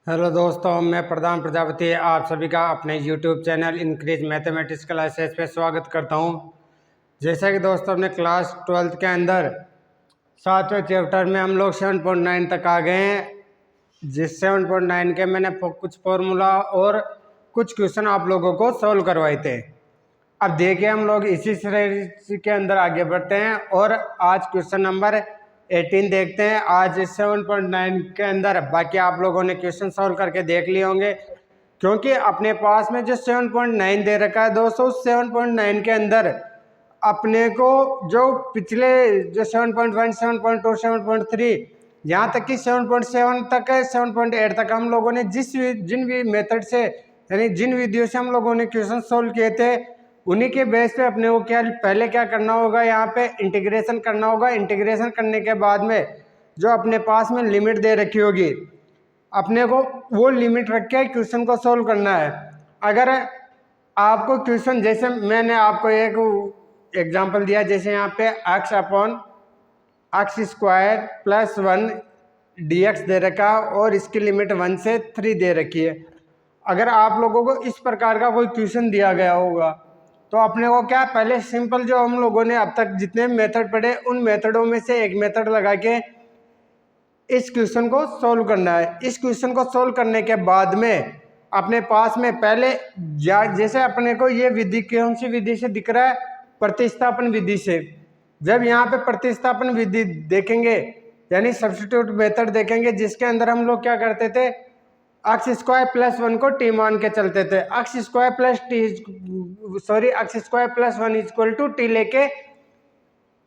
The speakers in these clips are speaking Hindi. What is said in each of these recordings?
हेलो दोस्तों, मैं प्रधान प्रजापति आप सभी का अपने YouTube channel increase mathematics classes पे स्वागत करता हूं। जैसा कि दोस्तों अपने क्लास 12th के अंदर 7वें चैप्टर में हम लोग 7.9 तक आ गए हैं, जिस 7.9 के मैंने कुछ फॉर्मूला और कुछ क्वेश्चन आप लोगों को सॉल्व करवाए थे। अब देखिए हम लोग इसी श्रेणी के अंदर आगे बढ़ते हैं और आज क्वेश्चन नंबर 18 देखते हैं। आज 7.9 के अंदर बाकी आप लोगों ने क्वेश्चन सॉल्व करके देख लिए होंगे, क्योंकि अपने पास में जो 7.9 दे रखा है दोस्तों, 7.9 के अंदर अपने को जो पिछले जो 7.1, 7.2, 7.3 यहाँ तक कि 7.7 तक है, 7.8 तक हम लोगों ने जिन भी मेथड से यानी जिन विधियों से हम लोगों ने क्वेश्चन सोल्व किए थे, उन्हीं के बेस पे अपने को पहले क्या करना होगा, यहाँ पे इंटीग्रेशन करना होगा। इंटीग्रेशन करने के बाद में जो अपने पास में लिमिट दे रखी होगी, अपने को वो लिमिट रख के क्वेश्चन को सोल्व करना है। अगर आपको क्वेश्चन, जैसे मैंने आपको एक एग्जांपल दिया, जैसे यहाँ पे x upon x square plus 1 dx दे रखा और इसकी लिमिट 1 से 3 दे रखी है। अगर आप लोगों को इस प्रकार का कोई क्वेश्चन दिया गया होगा तो अपने को क्या, पहले सिंपल जो हम लोगों ने अब तक जितने मेथड पढ़े उन मेथडों में से एक मेथड लगा के इस क्वेश्चन को सोल्व करना है। इस क्वेश्चन को सोल्व करने के बाद में अपने पास में पहले जैसे अपने को ये विधि कौन सी विधि से दिख रहा है, प्रतिस्थापन विधि से। जब यहाँ पे प्रतिस्थापन विधि देखेंगे यानी सब्स्टिट्यूट मेथड देखेंगे, जिसके अंदर हम लोग क्या करते थे, एक्स स्क्वायर प्लस 1 को टी मान के चलते थे। X square plus 1 equal to t लेके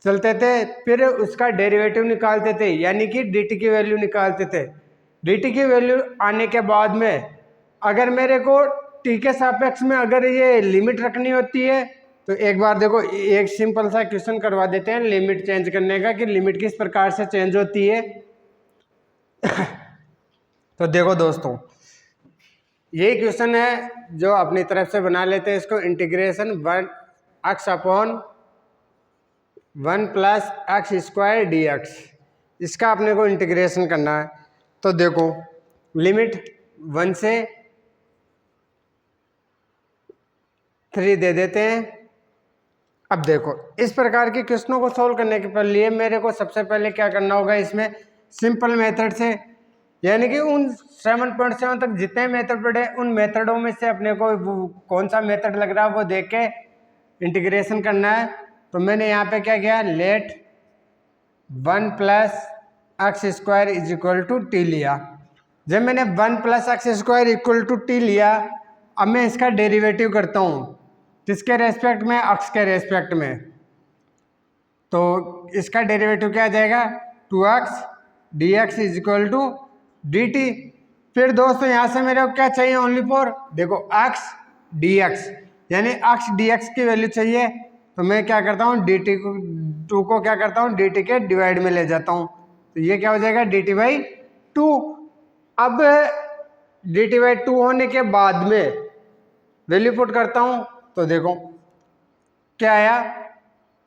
चलते थे, फिर उसका डेरिवेटिव निकालते थे यानी कि dt की वैल्यू निकालते थे। dt की वैल्यू आने के बाद में अगर मेरे को t के सापेक्ष में अगर ये लिमिट रखनी होती है तो एक बार देखो, एक सिंपल सा क्वेश्चन करवा देते हैं लिमिट चेंज करने का कि लिमिट किस प्रकार से चेंज होती है। तो देखो दोस्तों, ये क्वेश्चन है जो अपनी तरफ से बना लेते हैं इसको। Integration 1x upon 1 plus x square D x, इसका अपने को इंटीग्रेशन करना है। तो देखो लिमिट 1 से 3 दे देते हैं। अब देखो इस प्रकार के क्वेश्चनों को सोल्व करने के लिए मेरे को सबसे पहले क्या करना होगा, इसमें सिंपल मेथड से यानी कि उन 7.7 तक जितने मेथड पढ़े उन मेथडों में से अपने को कौन सा मेथड लग रहा है वो देख के इंटीग्रेशन करना है। तो मैंने यहाँ पे क्या किया, let 1 plus x square is equal to t लिया। जब मैंने 1 plus x square equal to t लिया, अब मैं इसका डेरिवेटिव करता हूँ किसके रेस्पेक्ट में, एक्स के रेस्पेक्ट में। तो इसका डेरिवेटिव क्या आ जाएगा, 2x dx is equal to dt। फिर दोस्तों यहाँ से मेरे को क्या चाहिए, ओनली फॉर देखो x dx यानी x dx की वैल्यू चाहिए। तो मैं क्या करता हूँ, dt को 2 को क्या करता हूँ dt के डिवाइड में ले जाता हूँ। तो ये क्या हो जाएगा, dt बाई 2। अब dt बाई 2 होने के बाद में वैल्यू पुट करता हूँ तो देखो क्या आया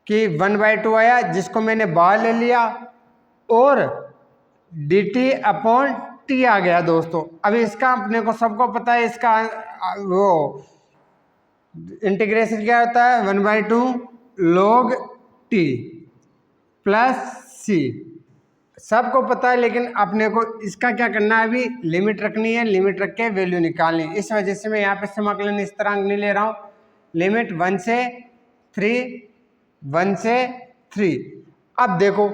कि 1/2 आया, जिसको मैंने बाहर ले लिया और dt अपॉन टी आ गया दोस्तों। अभी इसका अपने को सबको पता है, इसका वो इंटीग्रेशन क्या होता है, 1/2 log t प्लस सी, सबको पता है। लेकिन अपने को इसका क्या करना है, अभी लिमिट रखनी है, लिमिट रख के वैल्यू निकालनी। इस वजह से मैं यहाँ पे समाकलन स्थिरांक नहीं ले रहा हूँ, लिमिट 1 से 3। अब देखो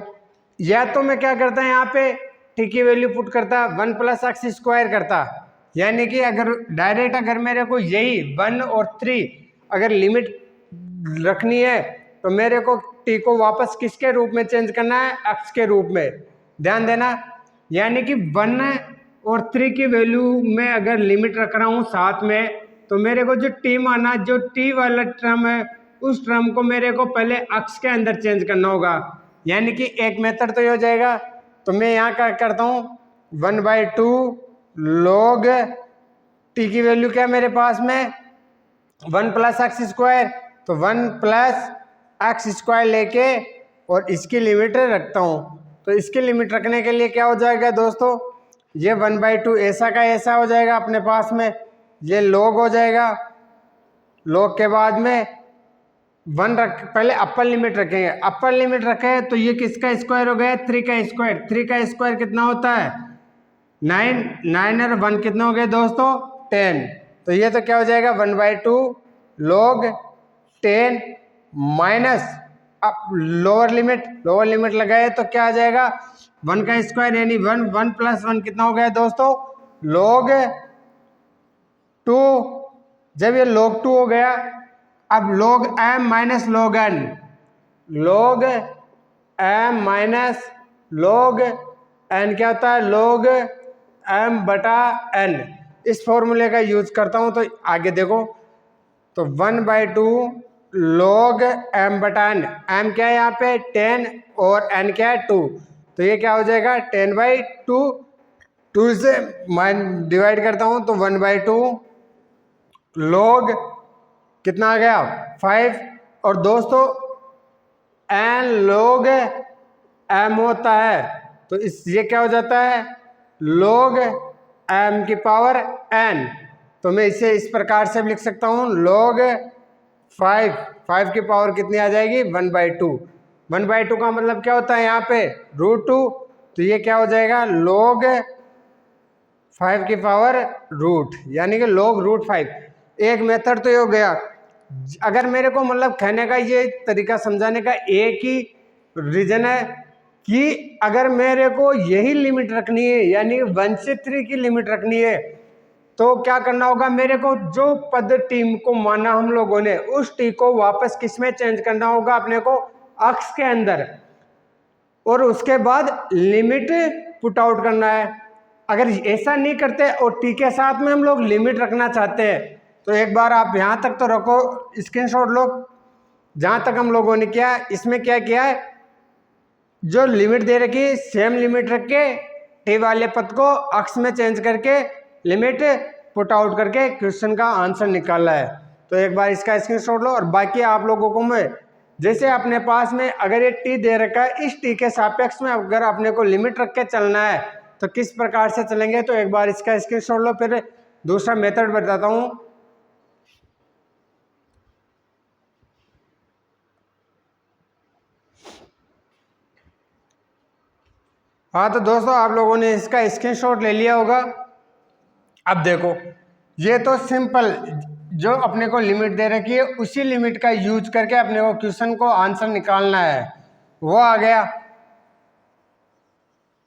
या तो मैं क्या करता है, यहाँ पे टी की वैल्यू पुट करता 1 प्लस एक्स स्क्वायर करता, यानी कि अगर डायरेक्ट अगर मेरे को यही 1 और 3 अगर लिमिट रखनी है तो मेरे को टी को वापस किसके रूप में चेंज करना है, एक्स के रूप में। ध्यान देना, यानी कि 1 और 3 की वैल्यू में अगर लिमिट रख रहा हूँ साथ में, तो मेरे को जो टी माना, जो टी वाला टर्म है उस टर्म को मेरे को पहले एक्स के अंदर चेंज करना होगा। यानी कि एक मेथड तो ये हो जाएगा। तो मैं यहाँ क्या करता हूँ, 1/2 log टी की वैल्यू क्या मेरे पास में 1 प्लस एक्स स्क्वायर, तो 1 प्लस एक्स स्क्वायर लेके और इसकी लिमिट रखता हूँ। तो इसकी लिमिट रखने के लिए क्या हो जाएगा दोस्तों, ये 1/2 ऐसा का ऐसा हो जाएगा अपने पास में, ये log हो जाएगा। log के बाद में 1 रख, पहले अपर लिमिट रखेंगे, अपर लिमिट रखे तो ये किसका स्क्वायर हो गया, 3 का स्क्वायर। 3 का स्क्वायर कितना होता है 9, 9 और 1 कितना हो गया दोस्तों 10। तो ये तो क्या हो जाएगा 1/2 log 10 माइनस अब लोअर लिमिट लगाए तो क्या आ जाएगा 1 का स्क्वायर यानी 1, 1 + 1 कितना हो गया दोस्तों log 2। जब ये log 2 हो गया, अब log m minus log n, log m minus log n क्या होता है log m बटा n। इस फॉर्मूले का यूज करता हूं तो आगे देखो, तो 1/2 log m बटा n, m क्या है यहाँ पे 10 और n क्या है 2, तो ये क्या हो जाएगा 10/2। 2 से डिवाइड करता हूं तो 1/2 log कितना आ गया 5। और दोस्तों n log m होता है तो इस ये क्या हो जाता है log m की पावर n। तो मैं इसे इस प्रकार से भी लिख सकता हूँ log 5 की पावर कितनी आ जाएगी 1/2। 1/2 का मतलब क्या होता है यहाँ पे √2, तो ये क्या हो जाएगा log 5 की पावर रूट यानी कि log √5। एक मेथड तो ये हो गया। अगर मेरे को मतलब कहने का ये तरीका समझाने का एक ही रीजन है कि अगर मेरे को यही लिमिट रखनी है यानी 1 से 3 की लिमिट रखनी है तो क्या करना होगा, मेरे को जो पद टीम को माना हम लोगों ने उस टी को वापस किस में चेंज करना होगा अपने को अक्स के अंदर, और उसके बाद लिमिट पुट आउट करना है। अगर ऐसा नहीं करते और टी के साथ में हम लोग लिमिट रखना चाहते हैं तो एक बार आप यहाँ तक तो रखो, स्क्रीनशॉट लो। जहाँ तक हम लोगों ने किया इसमें क्या किया है, जो लिमिट दे रखी सेम लिमिट रख के टी वाले पद को अक्स में चेंज करके लिमिट पुट आउट करके क्वेश्चन का आंसर निकाला है। तो एक बार इसका स्क्रीनशॉट लो। और बाकी आप लोगों को मैं जैसे अपने पास में अगर ये टी दे रखा है, इस टी के सापेक्ष में अगर अपने को लिमिट रख के चलना है तो किस प्रकार से चलेंगे, तो एक बार इसका स्क्रीनशॉट लो। फिर दूसरा मेथड बताता हूँ। हाँ तो दोस्तों आप लोगों ने इसका स्क्रीनशॉट ले लिया होगा। अब देखो ये तो सिंपल जो अपने को लिमिट दे रखी है उसी लिमिट का यूज करके अपने को क्वेश्चन को आंसर निकालना है, वो आ गया।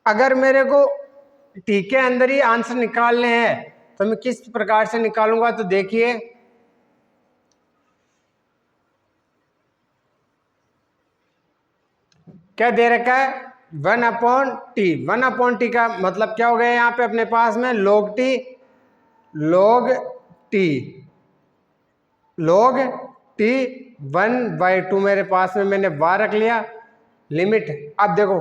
अगर मेरे को टी के अंदर ही आंसर निकालने हैं तो मैं किस प्रकार से निकालूंगा, तो देखिए क्या दे रखा है 1/t। 1/t का मतलब क्या हो गया यहाँ पे अपने पास में log t log t 1/2 मेरे पास में मैंने बार रख लिया लिमिट। अब देखो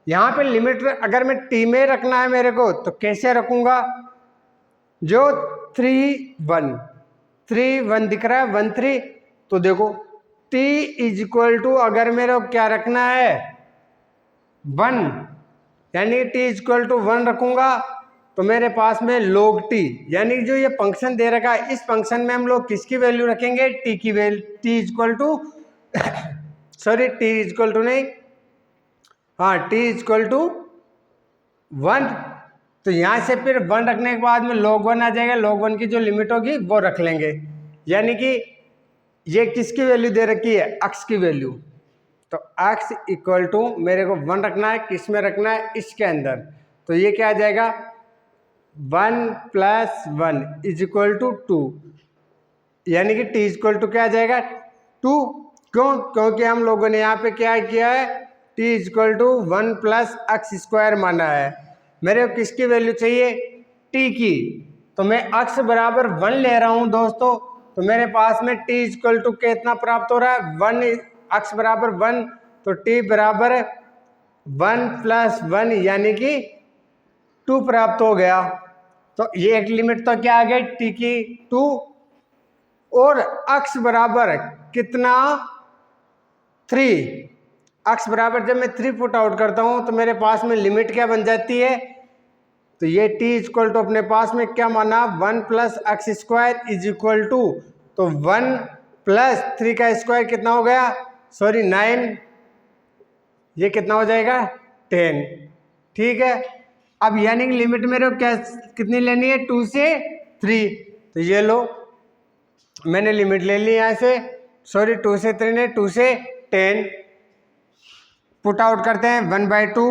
यहाँ पे लिमिट अगर मैं टी में रखना है मेरे को तो कैसे रखूंगा, जो 3 1 दिख रहा है 1 3, तो देखो t = अगर मेरे को क्या रखना है 1 यानी t = 1 रखूंगा तो मेरे पास में log t यानी जो ये फंक्शन दे रखा है इस फंक्शन में हम लोग किसकी वैल्यू रखेंगे t की वैल्यू, t = नहीं, हाँ t = 1। तो यहाँ से फिर 1 रखने के बाद में log 1 आ जाएगा, log 1 की जो लिमिट होगी वो रख लेंगे। यानी कि ये किसकी वैल्यू दे रखी है अक्स की वैल्यू, तो x = मेरे को 1 रखना है, किस में रखना है इसके अंदर, तो ये क्या आ जाएगा 1 + 1 = 2 यानी कि t = क्या आ जाएगा 2। क्यों, क्योंकि हम लोगों ने यहाँ पे क्या किया है t = 1 + x² माना है। मेरे को किसकी वैल्यू चाहिए t की, तो मैं x बराबर 1 ले रहा हूँ दोस्तों, तो मेरे पास में t = कितना प्राप्त हो रहा है 1, x बराबर 1 तो t बराबर 1 + 1 यानी कि 2 प्राप्त हो गया। तो ये एक लिमिट तो क्या आ गई t की 2, और x बराबर कितना 3। x बराबर जब मैं 3 पुट आउट करता हूं तो मेरे पास में लिमिट क्या बन जाती है तो ये t इक्वल टू अपने पास में क्या माना 1 plus x square is equal to, तो 1 प्लस 3 का स्क्वायर कितना हो गया, सॉरी 9, ये कितना हो जाएगा 10। ठीक है, अब यानी कि लिमिट मेरे को क्या कितनी लेनी है 2 से 3, तो ये लो मैंने लिमिट ले ली यहाँ से, सॉरी 2 से 3 ने 2 से 10, पुट आउट करते हैं 1/2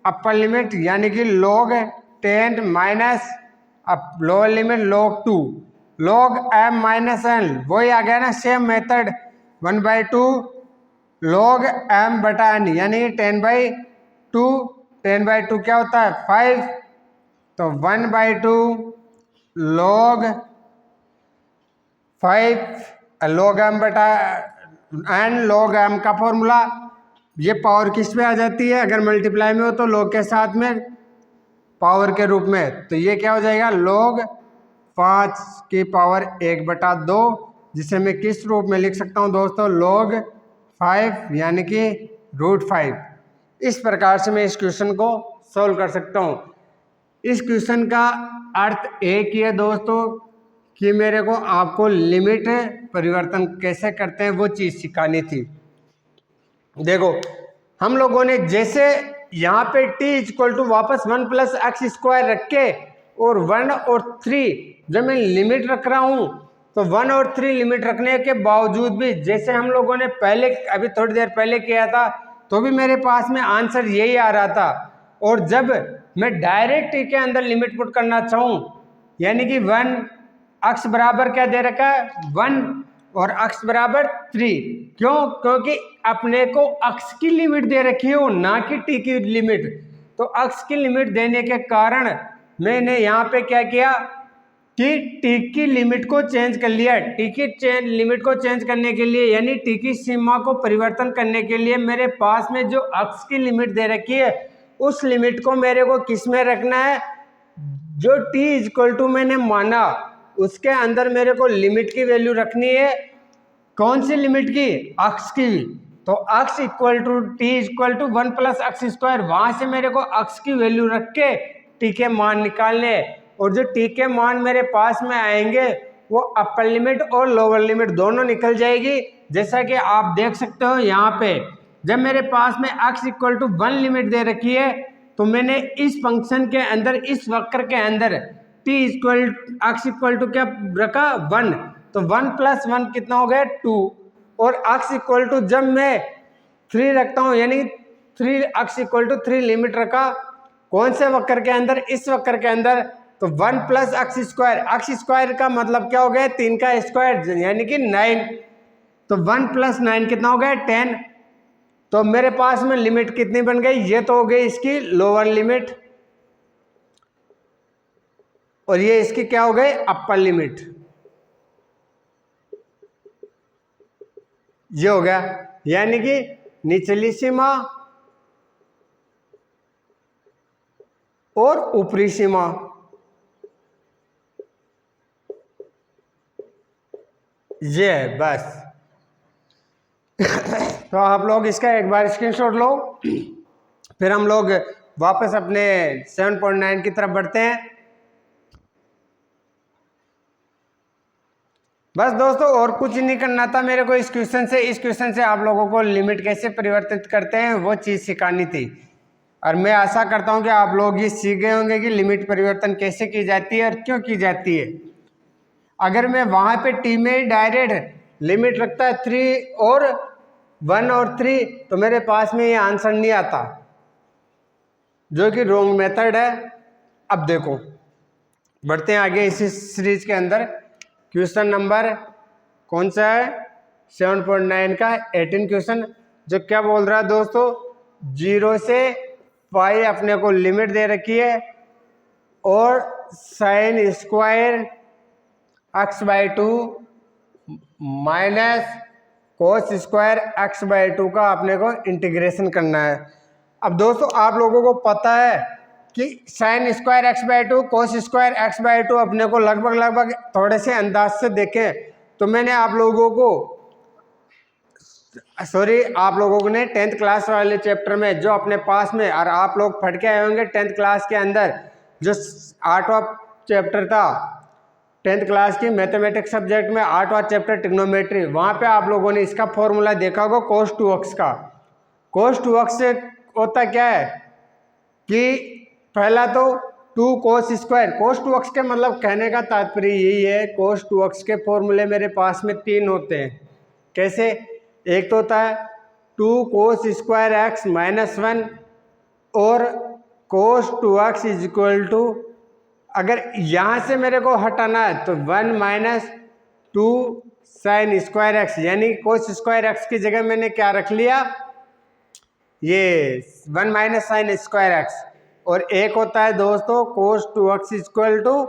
अपर लिमिट यानी कि log 10 माइनस अब lower limit log 2 log m minus n, वही आ गया ना सेम मेथड, 1/2 log m बटा n यानी 10/2, 10/2 क्या होता है 5, तो 1/2 log 5 log m बटा n, log m का फॉर्मूला ये पावर किस पे आ जाती है, अगर मल्टीप्लाई में हो तो log के साथ में पावर के रूप में, तो ये क्या हो जाएगा log 5 की पावर 1/2, जिसे मैं किस रूप में लिख सकता हूँ दोस्तों log 5 यानी कि √5। इस प्रकार से मैं इस क्वेश्चन को सॉल्व कर सकता हूँ। इस क्वेश्चन का अर्थ एक ही है दोस्तों कि मेरे को आपको लिमिट परिवर्तन कैसे करते हैं वो चीज़ सिखानी थी। देखो हम लोगों ने जैसे यहाँ पे t इक्वल टू वापस 1 प्लस एक्स स्क्वायर रख के और 1 और 3 जब मैं लिमिट रख रहा हूँ, तो 1 और 3 लिमिट रखने के बावजूद भी जैसे हम लोगों ने पहले अभी थोड़ी देर पहले किया था तो भी मेरे पास में आंसर यही आ रहा था, और जब मैं डायरेक्ट t के अंदर लिमिट पुट करना चाहूँ यानी कि 1 अक्स बराबर क्या दे रखा है 1 और अक्स बराबर 3, क्यों, क्योंकि अपने को अक्स की लिमिट दे रखी है और ना कि टी की लिमिट, तो अक्स की लिमिट देने के कारण मैंने यहाँ पे क्या किया कि टी की लिमिट को चेंज कर लिया। टी की लिमिट को चेंज करने के लिए यानी टी की सीमा को परिवर्तन करने के लिए मेरे पास में जो अक्स की लिमिट दे रखी है उस लिमिट को मेरे को किस में रखना है, जो t इक्वल टू मैंने माना उसके अंदर मेरे को लिमिट की वैल्यू रखनी है। कौन सी लिमिट की, अक्स की, तो x equal to t equal to 1 plus x square, वहां से मेरे को अक्स की वैल्यू रख के टी के मान निकालने, और जो टी के मान मेरे पास में आएंगे वो अपर लिमिट और लोअर लिमिट दोनों निकल जाएगी। जैसा कि आप देख सकते हो यहाँ पे जब मेरे पास में x इक्वल टू 1 लिमिट दे रखी है तो मैंने इस फंक्शन के अंदर इस वक्र के अंदर t इक्वल x इक्वल टू क्या रखा 1, तो 1 प्लस 1 कितना हो गया 2, और x इक्वल टू जब मैं 3 रखता हूँ यानी 3x इक्वल टू 3 लिमिट रखा कौन से वक्र के अंदर, इस वक्र के अंदर, तो 1 प्लस एक्स स्क्वायर का मतलब क्या हो गया 3 का स्क्वायर यानी कि 9, तो 1 प्लस 9 कितना हो गया 10, तो मेरे पास में लिमिट कितनी बन गई, ये तो हो गई इसकी लोअर लिमिट और ये इसकी क्या हो गई अपर लिमिट, ये हो गया यानी कि निचली सीमा और ऊपरी सीमा। ये है बस। तो आप लोग इसका एक बार स्क्रीनशॉट लो, फिर हम लोग वापस अपने 7.9 की तरफ बढ़ते हैं। बस दोस्तों और कुछ नहीं करना था मेरे को इस क्वेश्चन से आप लोगों को लिमिट कैसे परिवर्तित करते हैं वो चीज़ सिखानी थी, और मैं आशा करता हूं कि आप लोग ये सीख गए होंगे कि लिमिट परिवर्तन कैसे की जाती है और क्यों की जाती है। अगर मैं वहां पे टी में डायरेक्ट लिमिट रखता है 3 और 1 और 3 तो मेरे पास में ये आंसर नहीं आता, जो कि रॉन्ग मेथड है। अब देखो बढ़ते हैं आगे इसी सीरीज के अंदर। क्वेश्चन नंबर कौन सा है 7.9 का 18 क्वेश्चन, जो क्या बोल रहा है दोस्तों 0 से पाई अपने को लिमिट दे रखी है और sine square x/2 minus cos square x/2 का अपने को इंटीग्रेशन करना है। अब दोस्तों आप लोगों को पता है कि sine square x/2 cos square x/2 अपने को लगभग थोड़े से अंदाज से देखें तो मैंने आप लोगों ने 10th क्लास वाले चैप्टर में जो अपने पास में और आप लोग पढ़ के आए होंगे 10th क्लास के अंदर, जो 8वां चैप्टर था 10th क्लास की मैथमेटिक्स सब्जेक्ट में, 8वां चैप्टर ट्रिग्नोमेट्री, वहाँ पे आप लोगों ने इसका फॉर्मूला देखा होगा cos 2x का। cos 2x से होता क्या है कि पहला तो 2 cos स्क्वायर, cos 2x के मतलब कहने का तात्पर्य यही है, cos 2x के फॉर्मूले मेरे पास में 3 होते हैं। कैसे? एक तो होता है 2 cos स्क्वायर x माइनस 1 और cos 2x is equal to, अगर यहाँ से मेरे को हटाना है तो 1 माइनस 2 साइन स्क्वायर एक्स, यानी कोस स्क्वायर एक्स की जगह मैंने क्या रख लिया, ये 1 माइनस साइन स्क्वायर एक्स। और एक होता है दोस्तों cos 2x equal to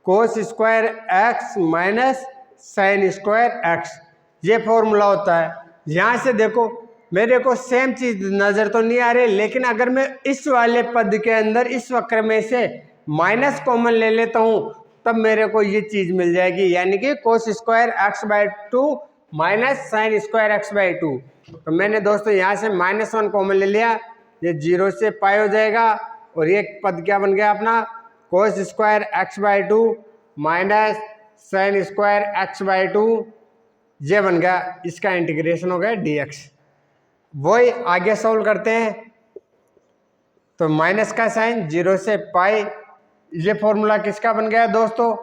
cos square x minus sine square x, ये फॉर्मूला होता है। यहाँ से देखो मेरे को सेम चीज नजर तो नहीं आ रही, लेकिन अगर मैं इस वाले पद के अंदर इस वक्र में से माइनस कॉमन ले लेता हूँ तब मेरे को ये चीज मिल जाएगी, यानी कि कोस square x by 2 minus sine square x by 2। तो मैंने दोस्तों यहाँ से -1 कॉमन ले लिया, ये 0 से पाई हो जाएगा और ये पद क्या बन गया अपना, कोस square x by 2 minus sine square x by 2, ये बन गया, इसका इंटीग्रेशन हो गया dx। वही आगे सॉल्व करते हैं, तो माइनस का साइन 0 से पाई, ये फॉर्मूला किसका बन गया दोस्तों।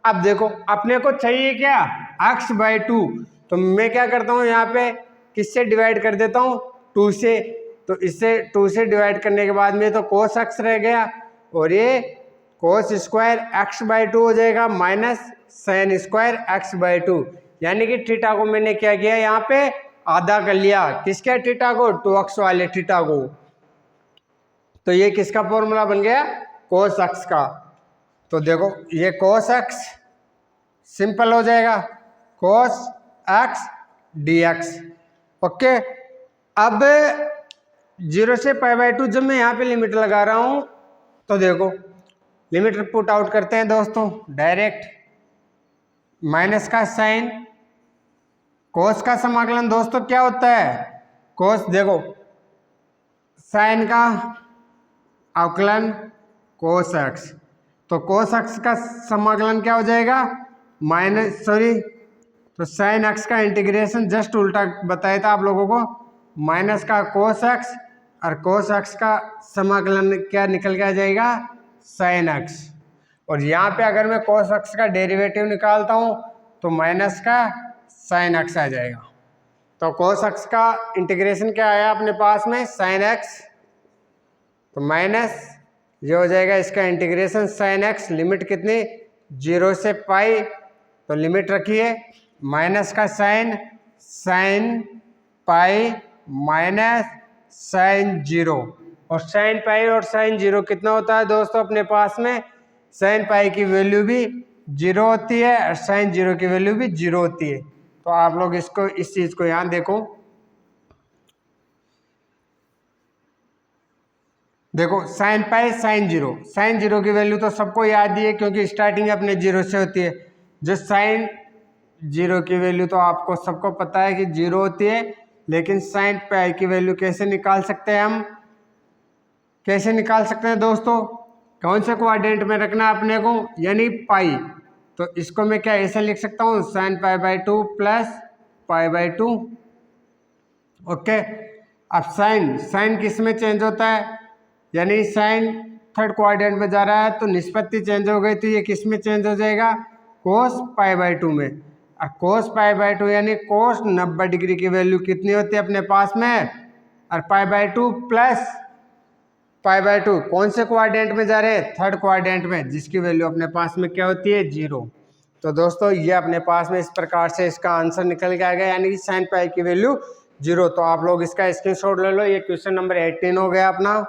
अब देखो अपने को चाहिए क्या, x बाई 2, तो मैं क्या करता हूँ यहाँ पे किससे डिवाइड कर देता हूँ, 2 से। तो इससे 2 से डिवाइड करने के बाद में तो cos x रह गया और ये cos स्क्वायर x बाई 2 हो जाएगा minus sine square x by 2, यानी कि थीटा को मैंने क्या किया यहाँ पे आधा कर लिया, किसके थीटा को, 2x वाले थीटा को। तो ये किसका फॉर्मूला बन गया, cos x का। तो देखो ये cos x सिंपल हो जाएगा, cos x dx। ओके, अब 0 से पाई बाई 2 जब मैं यहाँ पे लिमिट लगा रहा हूँ तो देखो लिमिट पुट आउट करते हैं दोस्तों डायरेक्ट, माइनस का साइन, कोस का समाकलन दोस्तों क्या होता है, कोस देखो साइन का अवकलन कोस एक्स, तो कोस एक्स का समाकलन क्या हो जाएगा तो साइन एक्स का इंटीग्रेशन जस्ट उल्टा बताया था आप लोगों को, माइनस का कोस एक्स और कोस एक्स का समाकलन क्या निकल के आ जाएगा, साइन एक्स। और यहाँ पे अगर मैं कोस एक्स का डेरिवेटिव निकालता हूँ तो माइनस का साइन एक्स आ जाएगा। तो कोस एक्स का इंटीग्रेशन क्या आया अपने पास में, साइन एक्स, तो माइनस ये हो जाएगा इसका इंटीग्रेशन साइन एक्स, लिमिट कितनी 0 से पाई, तो लिमिट रखिए माइनस का sine, sine pi minus sine 0, और साइन पाई और साइन 0 कितना होता है दोस्तों अपने पास में, साइन पाई की वैल्यू भी 0 होती है और साइन 0 की वैल्यू भी 0 होती है। तो आप लोग इसको इस चीज को यहाँ देखो, देखो साइन पाई साइन 0 की वैल्यू तो सबको याद ही है क्योंकि स्टार्टिंग अपने 0 से होती है। जो साइन 0 की वैल्यू तो आपको सबको पता है कि 0 होती है, लेकिन साइन पाई की वैल्यू कैसे निकाल सकते हैं हम, कैसे निकाल सकते हैं दोस्तों, कौन से क्वाड्रेंट में रखना है अपने को, यानी पाई। तो इसको मैं क्या ऐसे लिख सकता हूँ, sine pi by 2 plus pi by 2। Okay, अब साइन किस में चेंज होता है, यानी साइन थर्ड क्वाड्रेंट में जा रहा है तो निष्पत्ति चेंज हो गई, तो ये किस में चेंज हो जाएगा, कोस पाई बाई 2 में। और कोस पाई बाई 2 यानी कोस 90 डिग्री की वैल्यू कितनी होती है अपने पास में, और pi by 2 plus pi by 2 कौन से क्वाड्रेंट में जा रहे हैं, थर्ड क्वाड्रेंट में, जिसकी वैल्यू अपने पास में क्या होती है, 0। तो दोस्तों ये अपने पास में इस प्रकार से इसका आंसर निकल के आ गया, यानी कि साइन पाई की वैल्यू 0। तो आप लोग इसका स्क्रीनशॉट ले लो, ये क्वेश्चन नंबर 18 हो गया अपना।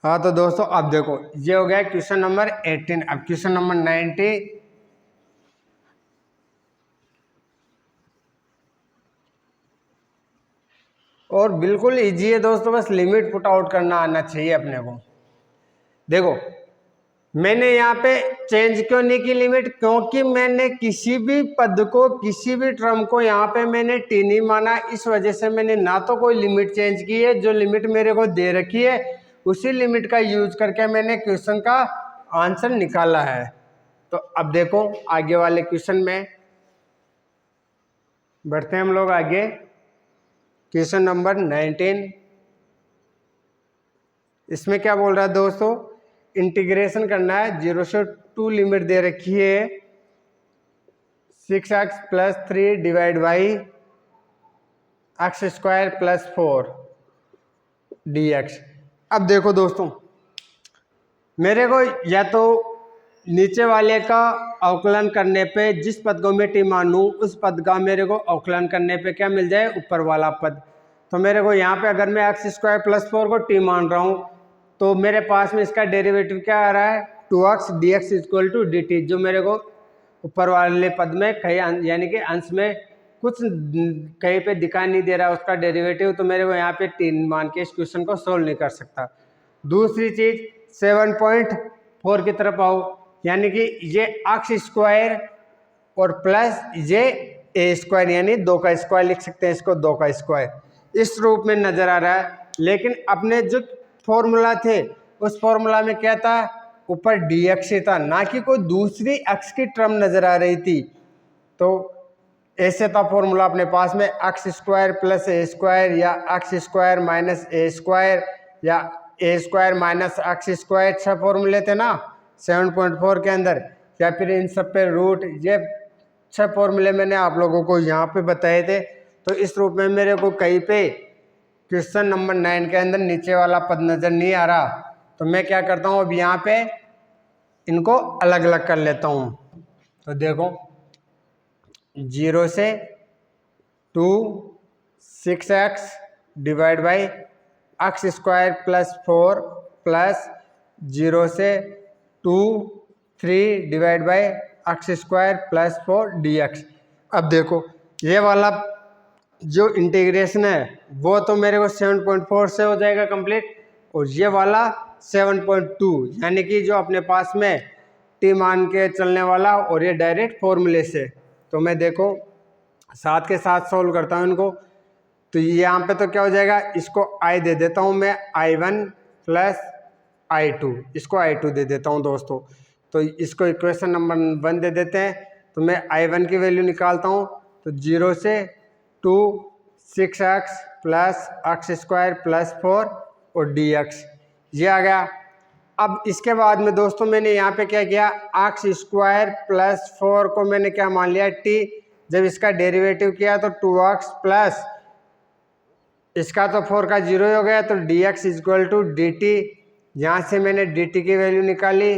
हाँ तो दोस्तों अब देखो ये हो गया क्वेश्चन नंबर 18। अब क्वेश्चन नंबर 19 और बिल्कुल इजी है दोस्तों, बस लिमिट पुट आउट करना आना चाहिए अपने को। देखो मैंने यहाँ पे चेंज क्यों नहीं की लिमिट, क्योंकि मैंने किसी भी पद को, किसी भी टर्म को यहाँ पे मैंने टी नहीं माना। इस वजह से मैंने ना तो कोई लिमिट चेंज की है, जो लिमिट मेरे को दे रखी है उसी लिमिट का यूज करके मैंने क्वेश्चन का आंसर निकाला है। तो अब देखो आगे वाले क्वेश्चन में बढ़ते हैं हम लोग आगे। क्वेश्चन नंबर 19, इसमें क्या बोल रहा है दोस्तों, इंटीग्रेशन करना है। 0 से 2 लिमिट दे रखी है 6x plus 3 divide by x square plus 4 dx। अब देखो दोस्तों, मेरे को या तो नीचे वाले का अवकलन करने पे जिस पद को मैं टी मानूं उस पद का मेरे को अवकलन करने पे क्या मिल जाए, ऊपर वाला पद। तो मेरे को यहाँ पे अगर मैं एक्स स्क्वायर प्लस 4 को टी मान रहा हूँ तो मेरे पास में इसका डेरिवेटिव क्या आ रहा है, 2x dx equal to dt, जो मेरे को ऊपर वाले पद में कहीं यानी कि अंश में कुछ कहीं पे दिखाई नहीं दे रहा उसका डेरिवेटिव, तो मेरे को यहाँ पे 3 मान के इस क्वेश्चन को सोल्व नहीं कर सकता। दूसरी चीज 7.4 की तरफ आओ, यानी कि ये एक्स स्क्वायर और प्लस ये ए स्क्वायर, यानी 2 का स्क्वायर लिख सकते हैं इसको, 2 का स्क्वायर इस रूप में नजर आ रहा है। लेकिन अपने जो फॉर्मूला थे उस फॉर्मूला में क्या था, ऊपर dx ही था, ना कि कोई दूसरी x की टर्म नजर आ रही थी। तो ऐसे था फॉर्मूला अपने पास में, एक्स स्क्वायर प्लस ए स्क्वायर या एक्स स्क्वायर माइनस ए स्क्वायर या ए स्क्वायर माइनस एक्स स्क्वायर, 6 फॉर्मूले थे ना 7.4 के अंदर, या फिर इन सब पे रूट, ये 6 फॉर्मूले मैंने आप लोगों को यहाँ पे बताए थे। तो इस रूप में मेरे को कहीं पे क्वेश्चन नंबर 9 के अंदर नीचे वाला पद नजर नहीं आ रहा, तो मैं क्या करता हूँ अब यहाँ पे इनको अलग अलग कर लेता हूँ। तो देखो 0 से 2 6x divide by x square plus 4 plus 0 से 2 3 divide by x square plus 4 dx। अब देखो ये वाला जो इंटीग्रेशन है वो तो मेरे को 7.4 से हो जाएगा कंप्लीट, और ये वाला 7.2, यानी कि जो अपने पास में टी मान के चलने वाला, और ये डायरेक्ट फॉर्मूले से। तो मैं देखो साथ के साथ सॉल्व करता हूँ इनको। तो यहाँ पे तो क्या हो जाएगा, इसको i दे देता हूँ मैं, i1 प्लस i2, इसको i2 दे देता हूँ दोस्तों। तो इसको इक्वेशन नंबर 1 दे देते हैं। तो मैं i1 की वैल्यू निकालता हूँ, तो 0 से 2 6x plus x square plus 4 और dx, ये आ गया। अब इसके बाद में दोस्तों मैंने यहाँ पे क्या किया, एक्स स्क्वायर प्लस 4 को मैंने क्या मान लिया t, जब इसका डेरिवेटिव किया तो 2x प्लस इसका तो 4 का 0 हो गया, तो dx इक्वल टू dt। यहाँ से मैंने dt की वैल्यू निकाली,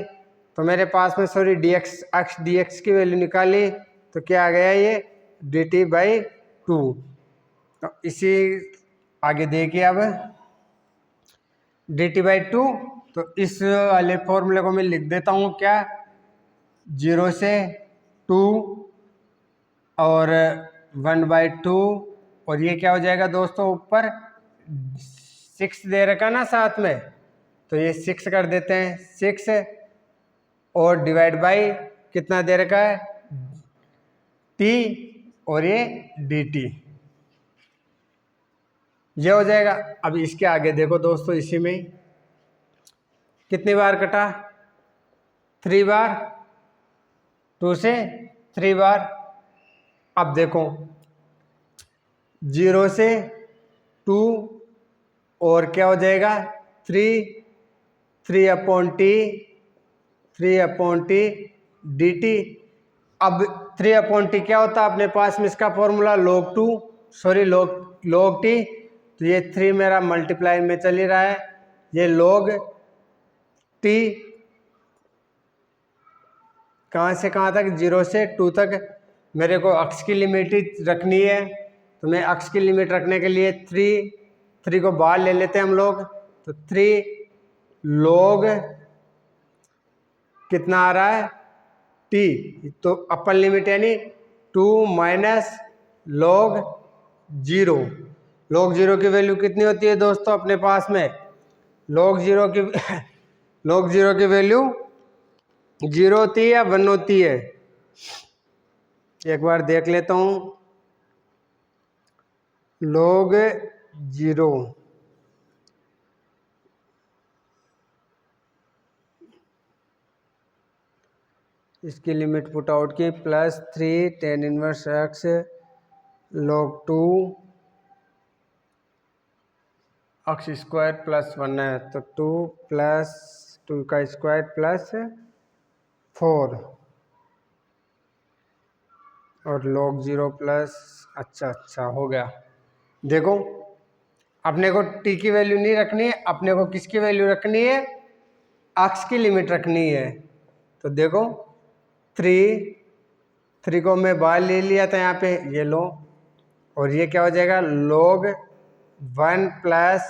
तो मेरे पास में सॉरी dx की वैल्यू निकाली, तो क्या आ गया ये dt बाई 2। तो इसी आगे देखिए अब dt बाई 2, तो इस वाले फॉर्मूले को मैं लिख देता हूँ क्या, 0 से 2 और 1/2, और ये क्या हो जाएगा दोस्तों, ऊपर 6 दे रखा ना साथ में, तो ये 6 कर देते हैं 6, और डिवाइड बाई कितना दे रखा है t, और ये dt, ये हो जाएगा। अब इसके आगे देखो दोस्तों, इसी में कितनी बार कटा, 3 बार, 2 से 3 बार। अब देखो 0 से 2 और क्या हो जाएगा 3 अपॉन टी dt। अब 3 अपॉन टी क्या होता है अपने पास में, इसका फॉर्मूला log t, तो ये 3 मेरा मल्टीप्लाई में चल ही रहा है, ये log t कहाँ से कहाँ तक, 0 से 2 तक मेरे को अक्ष की लिमिट रखनी है। तो मैं अक्ष की लिमिट रखने के लिए 3 को बाहर ले लेते हैं हम लोग, तो 3 log कितना आ रहा है t, तो अपर लिमिट यानी 2 माइनस log 0 की वैल्यू कितनी होती है दोस्तों अपने पास में, log 0 की वैल्यू जीरो होती है या 1 होती है? एक बार देख लेता हूँ। log 0 इसकी लिमिट पुट आउट की +3 tan inverse x log 2 x square +1 है, तो 2 + 2 का स्क्वायर +4 और log 0 प्लस। अच्छा हो गया। देखो अपने को t की वैल्यू नहीं रखनी है, अपने को किसकी वैल्यू रखनी है? x की लिमिट रखनी है। तो देखो 3 को मैं बाहर ले लिया था यहाँ पे, ये लो, और ये क्या हो जाएगा? log 1 प्लस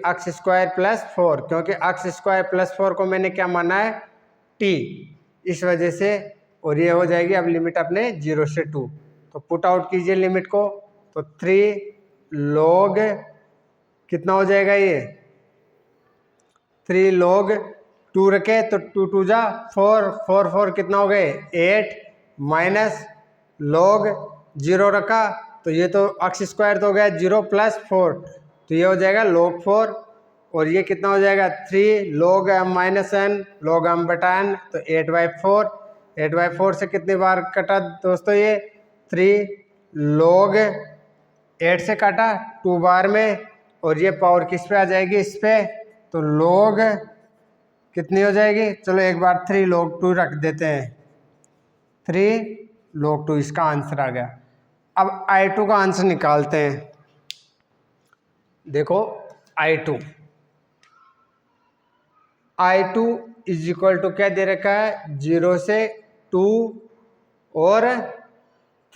x स्क्वायर +4, क्योंकि x स्क्वायर +4 को मैंने क्या माना है? t, इस वजह से। और ये हो जाएगी अब लिमिट अपने 0 से 2। तो पुट आउट कीजिए लिमिट को, तो 3 log कितना हो जाएगा? ये 3 log 2 रखे तो 2 2 जा 4, 4 4 कितना हो गए? 8 माइनस log 0 रखा तो ये तो x स्क्वायर तो हो गया 0 + 4, तो ये हो जाएगा log 4। और ये कितना हो जाएगा? 3 log m - n log m/n, तो 8/4। 8/4 से कितनी बार कटा दोस्तों? ये 3 log 8 से काटा 2 बार में, और ये पावर किस पे आ जाएगी? इस पे, तो log कितनी हो जाएगी? चलो एक बार 3 log 2 रख देते हैं। 3 log 2 इसका आंसर आ गया। अब I2 का आंसर निकालते हैं। देखो I2 इज इक्वल टू क्या दे रखा है? 0 से 2 और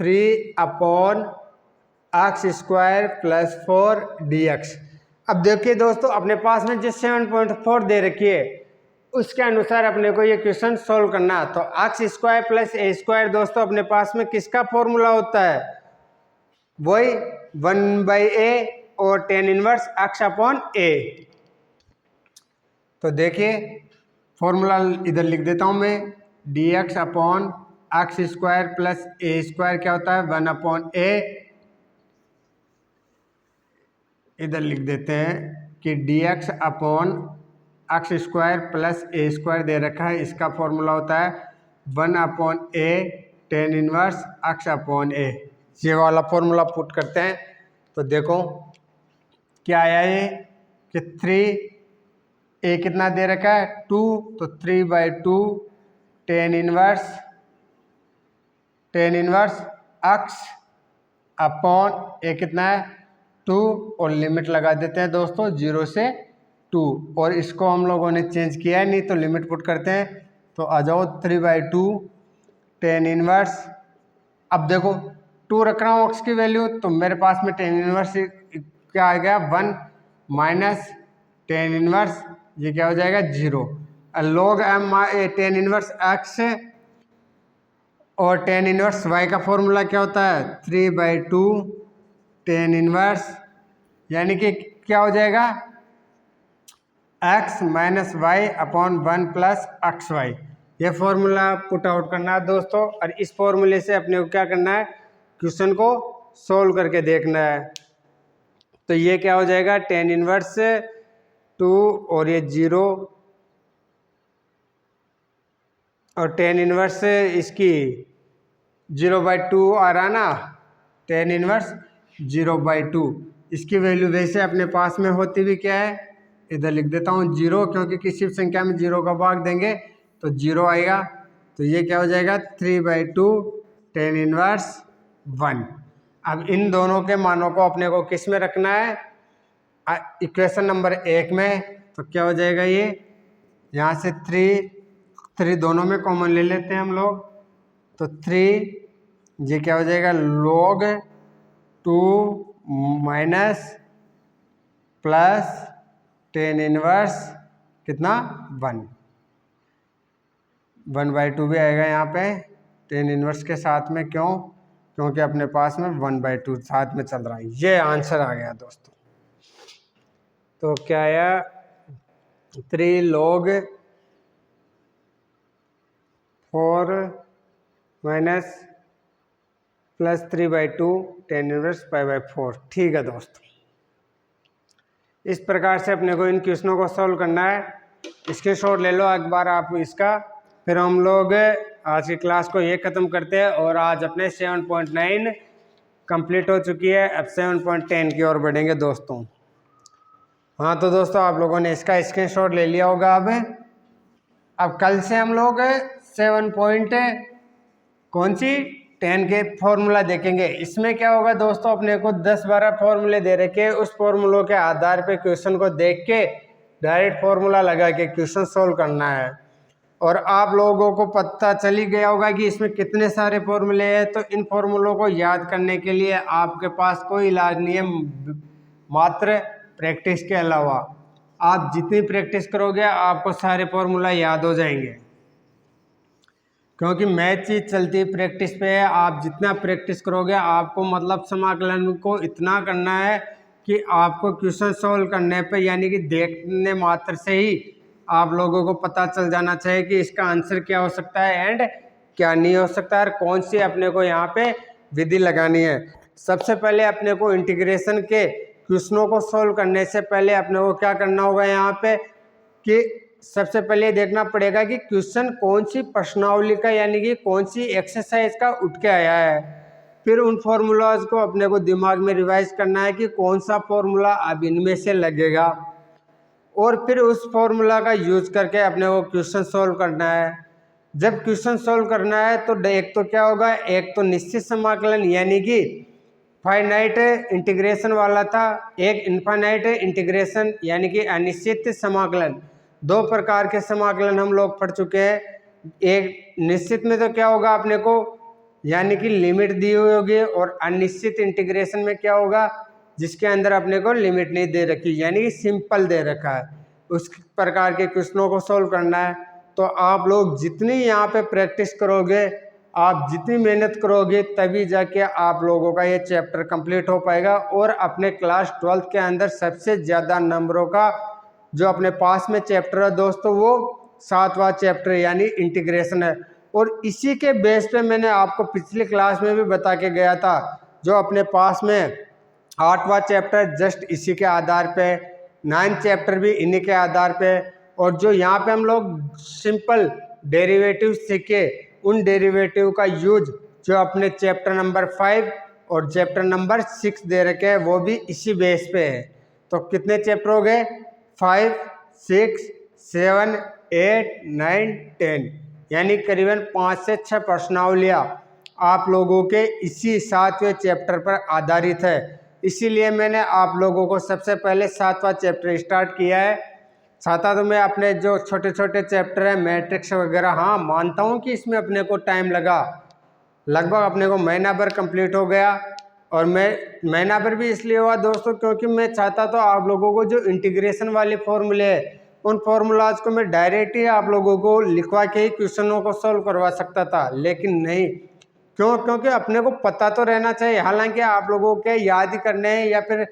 3/x स्क्वायर +4 dx। अब देखिए दोस्तों, अपने पास में जो 7.4 दे रखी है उसके अनुसार अपने को ये क्वेश्चन सोल्व करना है। तो x स्क्वायर + a स्क्वायर दोस्तों अपने पास में किसका फॉर्मूला होता है? वही 1/a और tan इनवर्स x/a। तो देखिए फॉर्मूला इधर लिख देता हूँ मैं, dx/x स्क्वायर + a स्क्वायर क्या होता है? 1/a। इधर लिख देते हैं कि dx/x स्क्वायर + a स्क्वायर दे रखा है, इसका फॉर्मूला होता है 1/a tan इनवर्स x/a। ये वाला फॉर्मूला पुट करते हैं तो देखो क्या आया ये कि 3a कितना दे रखा है? 2, तो 3/2 tan इनवर्स x/a कितना है? 2, और लिमिट लगा देते हैं दोस्तों 0 से 2, और इसको हम लोगों ने चेंज किया है नहीं, तो लिमिट पुट करते हैं। तो आ जाओ 3/2 tan इनवर्स। अब देखो 2 रख रहा हूँ x की वैल्यू, तो मेरे पास में tan इनवर्स क्या आ गया? 1 माइनस tan इनवर्स, ये क्या हो जाएगा? 0। log m tan inverse x और tan इनवर्स y का फॉर्मूला क्या होता है? 3/2 tan इनवर्स, यानी कि क्या हो जाएगा? x - y/1 + xy। ये फॉर्मूला पुट आउट करना है दोस्तों, और इस फॉर्मूले से अपने को क्या करना है? क्वेश्चन को सोल्व करके देखना है। तो ये क्या हो जाएगा? tan इनवर्स 2 और ये 0, और tan इनवर्स इसकी 0/2 आ रहा ना, tan इनवर्स 0/2। इसकी वैल्यू वैसे अपने पास में होती भी क्या है? इधर लिख देता हूँ 0, क्योंकि किसी भी संख्या में 0 का भाग देंगे तो 0 आएगा। तो ये क्या हो जाएगा? 3/2 tan इनवर्स 1। अब इन दोनों के मानों को अपने को किस में रखना है? इक्वेशन नंबर 1 में। तो क्या हो जाएगा? ये यहाँ से 3 दोनों में कॉमन ले लेते हैं हम लोग, तो 3, ये क्या हो जाएगा? log 2 minus plus tan inverse कितना? 1/2 भी आएगा यहाँ पे tan इनवर्स के साथ में। क्यों? क्योंकि अपने पास में 1/2 साथ में चल रहा है। ये आंसर आ गया दोस्तों। तो क्या आया? 3 log 4 minus plus 3/2 tan inverse π/4। ठीक है दोस्तों, इस प्रकार से अपने को इन क्वेश्चनों को सॉल्व करना है। स्क्रीनशॉट ले लो एक बार आप इसका, फिर हम लोग आज की क्लास को ये ख़त्म करते हैं। और आज अपने 7.9 कंप्लीट हो चुकी है, अब 7.10 की ओर बढ़ेंगे दोस्तों। हाँ तो दोस्तों, आप लोगों ने इसका स्क्रीनशॉट ले लिया होगा। अब कल से हम लोग 7.10 के फॉर्मूला देखेंगे। इसमें क्या होगा दोस्तों, अपने को 10-12 फॉर्मूले दे रखे, उस फॉर्मूलों के आधार पे क्वेश्चन को देख के डायरेक्ट फॉर्मूला लगा के क्वेश्चन सोल्व करना है। और आप लोगों को पता चल ही गया होगा कि इसमें कितने सारे फॉर्मूले हैं। तो इन फॉर्मूलों को याद करने के लिए आपके पास कोई इलाज नहीं है, मात्र प्रैक्टिस के अलावा। आप जितनी प्रैक्टिस करोगे आपको सारे फॉर्मूला याद हो जाएंगे, क्योंकि मैथ चीज़ चलती प्रैक्टिस पे है। आप जितना प्रैक्टिस करोगे आपको मतलब समाकलन को इतना करना है कि आपको क्वेश्चन सॉल्व करने पे यानी कि देखने मात्र से ही आप लोगों को पता चल जाना चाहिए कि इसका आंसर क्या हो सकता है एंड क्या नहीं हो सकता है, और कौन सी अपने को यहाँ पे विधि लगानी है। सबसे पहले अपने को इंटीग्रेशन के क्वेश्चनों को सॉल्व करने से पहले अपने को क्या करना होगा यहाँ पे कि सबसे पहले देखना पड़ेगा कि क्वेश्चन कौन सी प्रश्नावली का यानी कि कौन सी एक्सरसाइज का उठ के आया है। फिर उन फॉर्मूलाज को अपने को दिमाग में रिवाइज करना है कि कौन सा फॉर्मूला अब इनमें से लगेगा, और फिर उस फॉर्मूला का यूज करके अपने को क्वेश्चन सॉल्व करना है। जब क्वेश्चन सॉल्व करना है तो एक तो क्या होगा, एक तो निश्चित समाकलन यानी कि फाइनाइट इंटीग्रेशन वाला था, एक इनफाइनाइट इंटीग्रेशन यानी कि अनिश्चित समाकलन। दो प्रकार के समाकलन हम लोग पढ़ चुके हैं। एक निश्चित में तो क्या होगा अपने को यानी कि लिमिट दी हुई होगी, और अनिश्चित इंटीग्रेशन में क्या होगा जिसके अंदर अपने को लिमिट नहीं दे रखी यानी कि सिंपल दे रखा है। उस प्रकार के क्वेश्चनों को सॉल्व करना है। तो आप लोग जितनी यहाँ पे प्रैक्टिस करोगे, आप जितनी मेहनत करोगे, तभी जाके आप लोगों का ये चैप्टर कंप्लीट हो पाएगा। और अपने क्लास 12th के अंदर सबसे ज़्यादा नंबरों का जो अपने पास में चैप्टर है दोस्तों, वो 7वां चैप्टर यानी इंटीग्रेशन है। और इसी के बेस पे मैंने आपको पिछली क्लास में भी बता के गया था, जो अपने पास में 8वां चैप्टर जस्ट इसी के आधार पे, 9th चैप्टर भी इन्हीं के आधार पे, और जो यहाँ पे हम लोग सिंपल डेरिवेटिव सीखे, उन डेरिवेटिव का यूज जो अपने चैप्टर नंबर 5 और चैप्टर नंबर 6 दे रखे हैं, वो भी इसी बेस पे है। तो कितने चैप्टर हो गए, 5, 6, 7, 8, 9, 10 यानी करीबन 5 से 6 प्रश्नावलियाँ आप लोगों के इसी 7वें चैप्टर पर आधारित है। इसीलिए मैंने आप लोगों को सबसे पहले 7वां चैप्टर स्टार्ट किया है। चाहता तो मैं अपने जो छोटे छोटे चैप्टर हैं मैट्रिक्स वगैरह, हाँ मानता हूँ कि इसमें अपने को टाइम लगा, लगभग अपने को महीना भर कंप्लीट हो गया। और मैं महीना भर भी इसलिए हुआ दोस्तों क्योंकि मैं चाहता तो आप लोगों को जो इंटीग्रेशन वाले फॉर्मूले हैं उन फॉर्मूलाज को मैं डायरेक्ट ही आप लोगों को लिखवा के ही क्वेश्चनों को सॉल्व करवा सकता था, लेकिन नहीं। क्यों? क्योंकि अपने को पता तो रहना चाहिए। हालांकि आप लोगों के याद ही करने हैं या फिर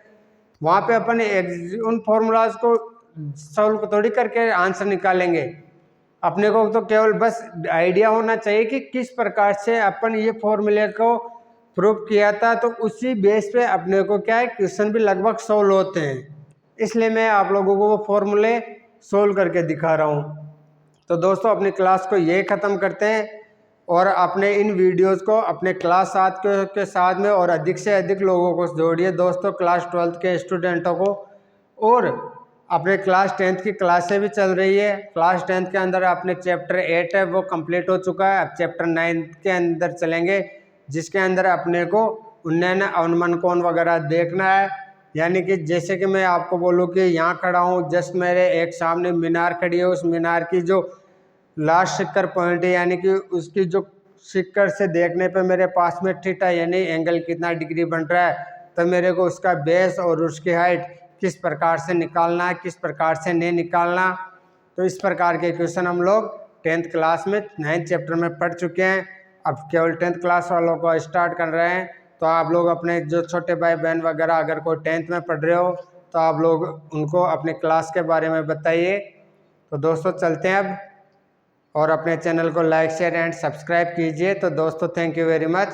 वहाँ पे अपन उन फॉर्मूलाज को सॉल्व थोड़ी करके आंसर निकालेंगे। अपने को तो केवल बस आइडिया होना चाहिए कि किस प्रकार से अपन ये फॉर्मूले को प्रूव किया था, तो उसी बेस पे अपने को क्या है क्वेश्चन भी लगभग सॉल्व होते हैं। इसलिए मैं आप लोगों को वो फॉर्मूले सोल्व करके दिखा रहा हूँ। तो दोस्तों अपनी क्लास को ये ख़त्म करते हैं, और अपने इन वीडियोस को अपने क्लास 7 के साथ में और अधिक से अधिक लोगों को जोड़िए दोस्तों, क्लास 12th के स्टूडेंटों को। और अपने क्लास 10th की क्लासें भी चल रही है। क्लास 10th के अंदर अपने चैप्टर 8 है वो कंप्लीट हो चुका है। अब चैप्टर 9 के अंदर चलेंगे, जिसके अंदर अपने को उन्नयन अवनमन कोण वगैरह देखना है। यानी कि जैसे कि मैं आपको बोलूँ कि यहाँ खड़ा हूँ, जस्ट मेरे एक सामने मीनार खड़ी है, उस मीनार की जो लास्ट शिखर पॉइंट है यानी कि उसकी जो शिखर से देखने पे मेरे पास में थीटा यानी एंगल कितना डिग्री बन रहा है, तो मेरे को उसका बेस और उसकी हाइट किस प्रकार से निकालना है, किस प्रकार से नहीं निकालना। तो इस प्रकार के क्वेश्चन हम लोग 10th क्लास में 9th चैप्टर में पढ़ चुके हैं। अब केवल 10th क्लास वालों को स्टार्ट कर रहे हैं। तो आप लोग अपने जो छोटे भाई बहन वगैरह अगर कोई 10th में पढ़ रहे हो तो आप लोग उनको अपने क्लास के बारे में बताइए। तो दोस्तों चलते हैं अब। और अपने चैनल को लाइक शेयर एंड सब्सक्राइब कीजिए। तो दोस्तों थैंक यू वेरी मच।